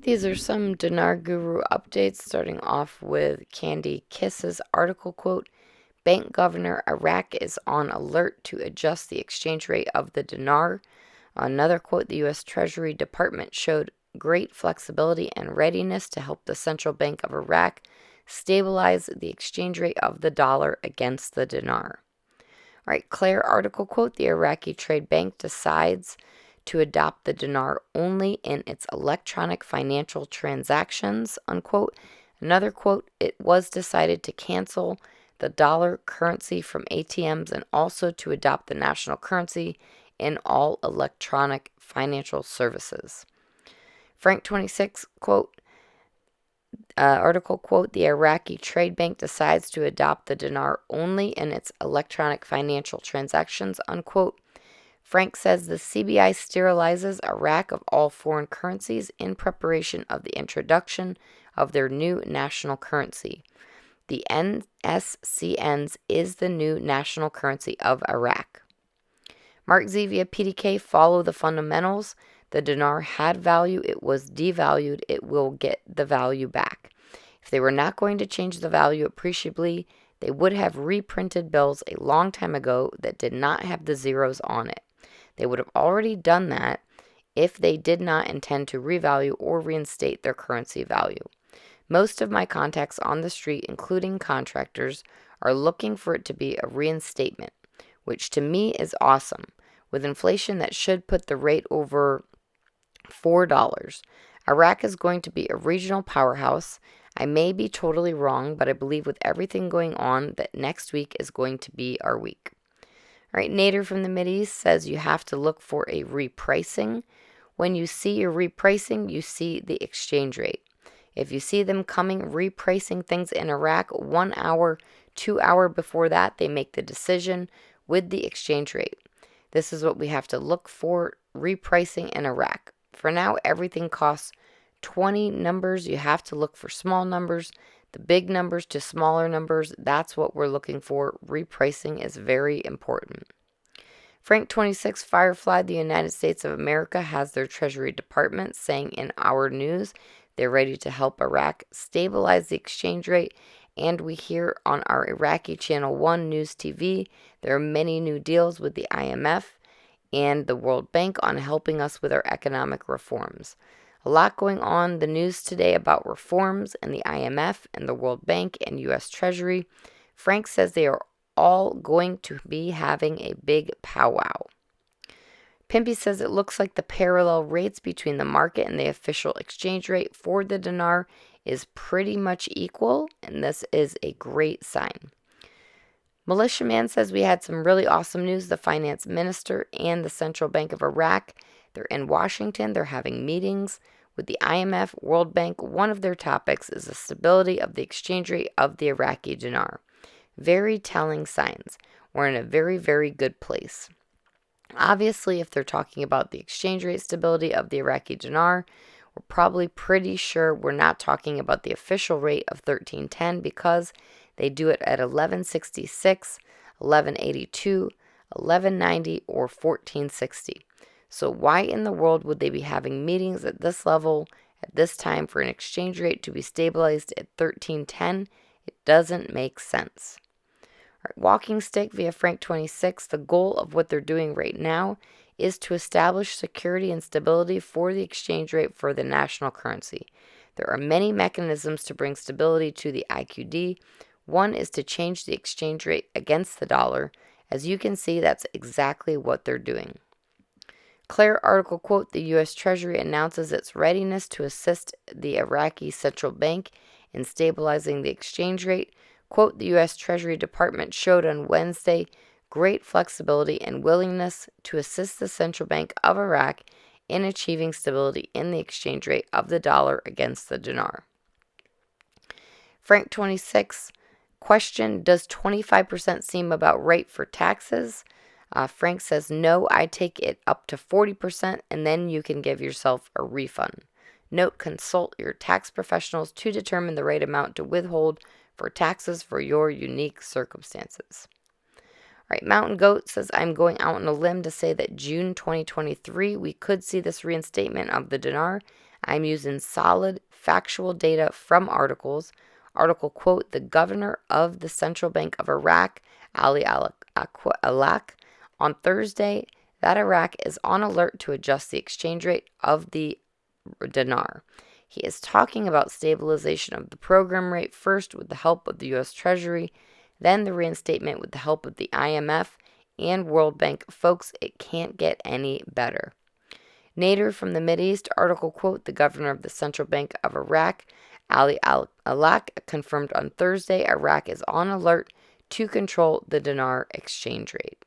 These are some Dinar Guru updates, starting off with Candy Kiss's article quote, Bank Governor, Iraq is on alert to adjust the exchange rate of the dinar. Another quote, the U.S. Treasury Department showed great flexibility and readiness to help the Central Bank of Iraq stabilize the exchange rate of the dollar against the dinar. All right, Claire article quote, the Iraqi Trade Bank decides to adopt the dinar only in its electronic financial transactions, unquote. Another quote, it was decided to cancel the dollar currency from ATMs and also to adopt the national currency in all electronic financial services. Frank 26, quote, article quote, the Iraqi Trade Bank decides to adopt the dinar only in its electronic financial transactions, unquote. Frank says the CBI sterilizes Iraq of all foreign currencies in preparation of the introduction of their new national currency. The NSCNs is the new national currency of Iraq. Mark Z via PDK, follow the fundamentals. The dinar had value, it was devalued, it will get the value back. If they were not going to change the value appreciably, they would have reprinted bills a long time ago that did not have the zeros on it. They would have already done that if they did not intend to revalue or reinstate their currency value. Most of my contacts on the street, including contractors, are looking for it to be a reinstatement, which to me is awesome. With inflation, that should put the rate over $4. Iraq is going to be a regional powerhouse. I may be totally wrong, but I believe with everything going on that next week is going to be our week. All right, Nader from the Mideast says you have to look for a repricing. When you see your repricing, you see the exchange rate. If you see them coming, repricing things in Iraq 1 hour, 2 hours before that, they make the decision with the exchange rate. This is what we have to look for, repricing in Iraq. For now, everything costs 20 numbers. You have to look for small numbers. The big numbers to smaller numbers, that's what we're looking for. Repricing is very important. Frank 26, Firefly, the United States of America has their Treasury Department saying in our news they're ready to help Iraq stabilize the exchange rate. And we hear on our Iraqi Channel 1 News TV, there are many new deals with the IMF and the World Bank on helping us with our economic reforms. A lot going on the news today about reforms and the IMF and the World Bank and U.S. Treasury. Frank says they are all going to be having a big powwow. Pimpy says it looks like the parallel rates between the market and the official exchange rate for the dinar is pretty much equal, and this is a great sign. Militia Man says we had some really awesome news. The finance minister and the Central Bank of Iraq, they're in Washington. They're having meetings with the IMF, World Bank. One of their topics is the stability of the exchange rate of the Iraqi dinar. Very telling signs. We're in a very, very good place. Obviously, if they're talking about the exchange rate stability of the Iraqi dinar, we're probably pretty sure we're not talking about the official rate of 1310 because they do it at 1166, 1182, 1190, or 1460. So why in the world would they be having meetings at this level at this time for an exchange rate to be stabilized at 1310? It doesn't make sense. All right, Walking Stick via Frank 26, the goal of what they're doing right now is to establish security and stability for the exchange rate for the national currency. There are many mechanisms to bring stability to the IQD. One is to change the exchange rate against the dollar. As you can see, that's exactly what they're doing. Claire article quote, the U.S. Treasury announces its readiness to assist the Iraqi Central Bank in stabilizing the exchange rate. Quote, the U.S. Treasury Department showed on Wednesday great flexibility and willingness to assist the Central Bank of Iraq in achieving stability in the exchange rate of the dollar against the dinar. Frank 26, question, does 25% seem about right for taxes? Frank says, no, I take it up to 40% and then you can give yourself a refund. Note, consult your tax professionals to determine the right amount to withhold for taxes for your unique circumstances. All right, Mountain Goat says, I'm going out on a limb to say that June 2023, we could see this reinstatement of the dinar. I'm using solid, factual data from articles. Article quote, the governor of the Central Bank of Iraq, Ali Alak, on Thursday, that Iraq is on alert to adjust the exchange rate of the dinar. He is talking about stabilization of the program rate first with the help of the U.S. Treasury, then the reinstatement with the help of the IMF and World Bank. Folks, it can't get any better. Nader from the Mideast article quote, the governor of the Central Bank of Iraq, Ali Alak, confirmed on Thursday Iraq is on alert to control the dinar exchange rate.